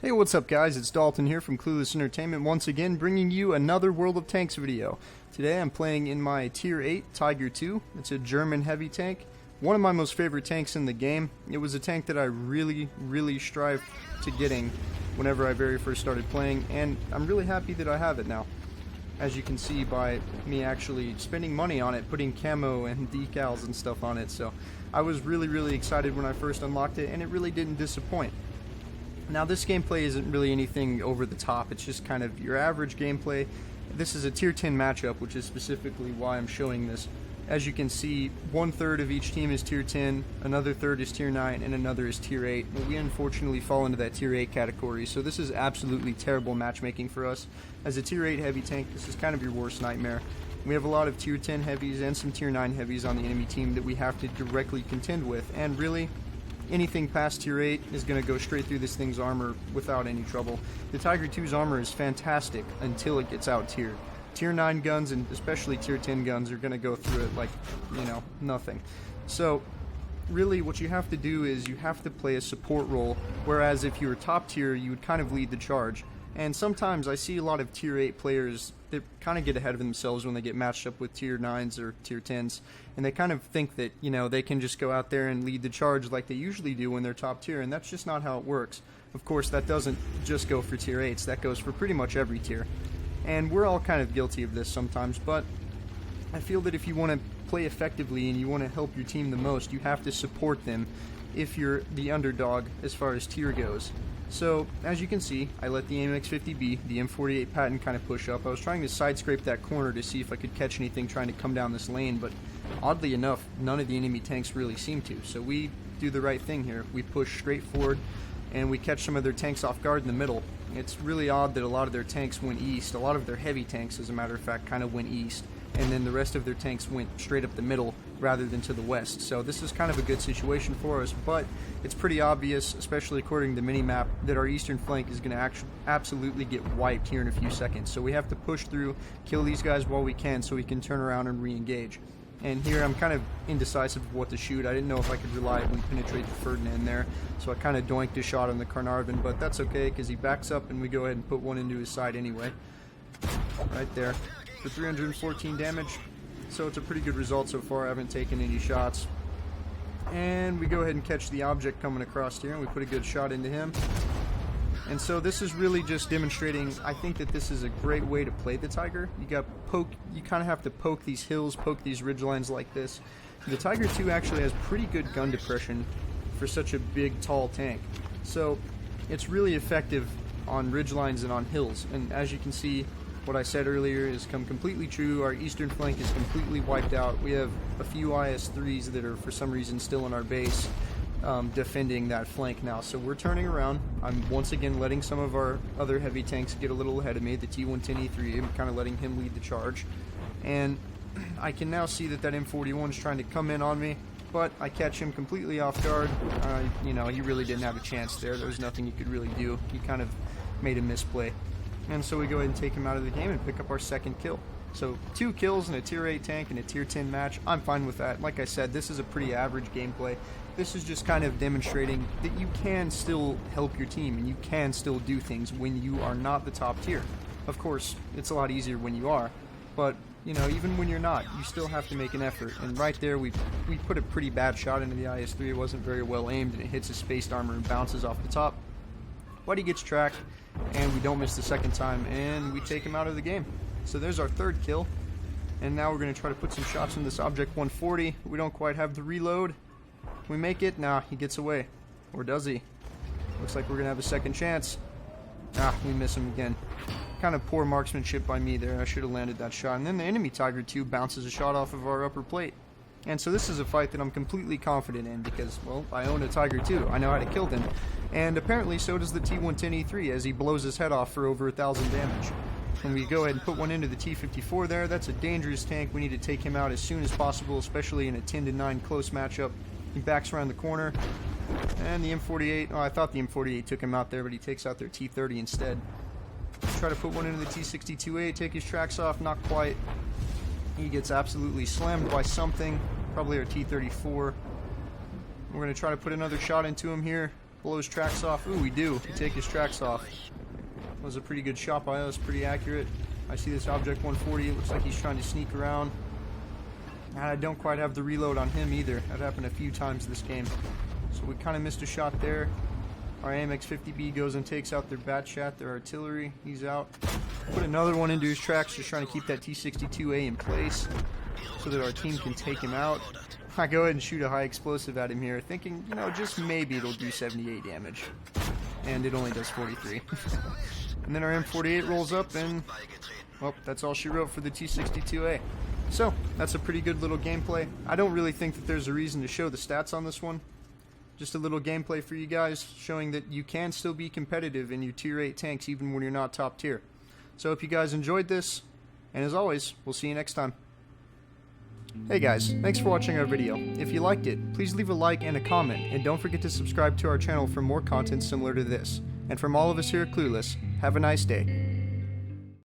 Hey, what's up guys, it's Dalton here from Clueless Entertainment once again bringing you another World of Tanks video. Today I'm playing in my Tier 8 Tiger II. It's a German heavy tank, one of my most favorite tanks in the game. It was a tank that I really strived to getting whenever I very first started playing, and I'm really happy that I have it now. As you can see by me actually spending money on it, putting camo and decals and stuff on it, so I was really excited when I first unlocked it, and it really didn't disappoint. Now this gameplay isn't really anything over the top, it's just kind of your average gameplay. This is a tier 10 matchup, which is specifically why I'm showing this. As you can see, 1/3 of each team is tier 10, another third is tier 9, and another is tier 8. But we unfortunately fall into that tier 8 category, so this is absolutely terrible matchmaking for us. As a tier 8 heavy tank, this is kind of your worst nightmare. We have a lot of tier 10 heavies and some tier 9 heavies on the enemy team that we have to directly contend with, and really, anything past tier 8 is going to go straight through this thing's armor without any trouble. The Tiger II's armor is fantastic until it gets out tiered. Tier 9 guns and especially tier 10 guns are going to go through it like, you know, nothing. So really what you have to do is you have to play a support role, whereas if you were top tier you would kind of lead the charge. And sometimes I see a lot of tier 8 players that kind of get ahead of themselves when they get matched up with tier 9s or tier 10s, and they kind of think that, you know, they can just go out there and lead the charge like they usually do when they're top tier, and that's just not how it works. Of course, that doesn't just go for tier 8s, that goes for pretty much every tier. And we're all kind of guilty of this sometimes, but I feel that if you want to play effectively and you want to help your team the most, you have to support them if you're the underdog as far as tier goes. So, as you can see, I let the AMX-50B, the M48 patent, kind of push up. I was trying to side scrape that corner to see if I could catch anything trying to come down this lane, but oddly enough, none of the enemy tanks really seem to. So we do the right thing here. We push straight forward, and we catch some of their tanks off guard in the middle. It's really odd that a lot of their tanks went east. A lot of their heavy tanks, as a matter of fact, kind of went east, and then the rest of their tanks went straight up the middle rather than to the west. So this is kind of a good situation for us, but it's pretty obvious, especially according to the mini-map, that our eastern flank is going to absolutely get wiped here in a few seconds. So we have to push through, kill these guys while we can so we can turn around and re-engage. And here I'm kind of indecisive of what to shoot. I didn't know if I could reliably penetrate the Ferdinand there, so I kind of doinked a shot on the Carnarvon, but that's okay because he backs up and we go ahead and put one into his side anyway. Right there. For 314 damage, so it's a pretty good result so far. I haven't taken any shots. And we go ahead and catch the object coming across here, and we put a good shot into him. And so this is really just demonstrating, I think that this is a great way to play the Tiger. You kind of have to poke these hills, poke these ridgelines like this. The Tiger II actually has pretty good gun depression for such a big, tall tank. So it's really effective on ridgelines and on hills. And as you can see, what I said earlier has come completely true. Our eastern flank is completely wiped out. We have a few IS-3s that are for some reason still in our base defending that flank now. So we're turning around. I'm once again letting some of our other heavy tanks get a little ahead of me. The T110E3, I'm kind of letting him lead the charge. And I can now see that that M41 is trying to come in on me, but I catch him completely off guard. You know, he really didn't have a chance there. There was nothing he could really do. He kind of made a misplay. And so we go ahead and take him out of the game and pick up our second kill. So 2 kills in a tier 8 tank in a tier 10 match, I'm fine with that. Like I said, this is a pretty average gameplay. This is just kind of demonstrating that you can still help your team and you can still do things when you are not the top tier. Of course, it's a lot easier when you are, but you know, even when you're not, you still have to make an effort. And right there, we put a pretty bad shot into the IS-3. It wasn't very well aimed, and it hits his spaced armor and bounces off the top. But he gets tracked, and we don't miss the second time, and we take him out of the game. So there's our third kill, and now we're going to try to put some shots in this Object 140. We don't quite have the reload. Can we make it? Nah, he gets away. Or does he? Looks like we're going to have a second chance. Ah, we miss him again. Kind of poor marksmanship by me there. I should have landed that shot. And then the enemy Tiger II bounces a shot off of our upper plate. And so this is a fight that I'm completely confident in because, well, I own a Tiger II. I know how to kill them. And apparently so does the T110E3 as he blows his head off for over 1,000 damage. When we go ahead and put one into the T54 there, that's a dangerous tank. We need to take him out as soon as possible, especially in a 10-9 close matchup. He backs around the corner. And the M48, oh, I thought the M48 took him out there, but he takes out their T30 instead. Try to put one into the T-62A, take his tracks off, not quite. He gets absolutely slammed by something, probably our T-34. We're going to try to put another shot into him here, blow his tracks off. Ooh, we do. We take his tracks off. That was a pretty good shot by us, pretty accurate. I see this Object 140, it looks like he's trying to sneak around. And I don't quite have the reload on him either. That happened a few times this game. So we kind of missed a shot there. Our AMX-50B goes and takes out their Batchat, their artillery. He's out. Put another one into his tracks, just trying to keep that T-62A in place so that our team can take him out. I go ahead and shoot a high explosive at him here, thinking, you know, just maybe it'll do 78 damage. And it only does 43. And then our M48 rolls up, and, well, that's all she wrote for the T-62A. So, that's a pretty good little gameplay. I don't really think that there's a reason to show the stats on this one. Just a little gameplay for you guys, showing that you can still be competitive in your Tier 8 tanks even when you're not top tier. So, hope you guys enjoyed this, and as always, we'll see you next time. Hey guys, thanks for watching our video. If you liked it, please leave a like and a comment, and don't forget to subscribe to our channel for more content similar to this. And from all of us here at Clueless, have a nice day.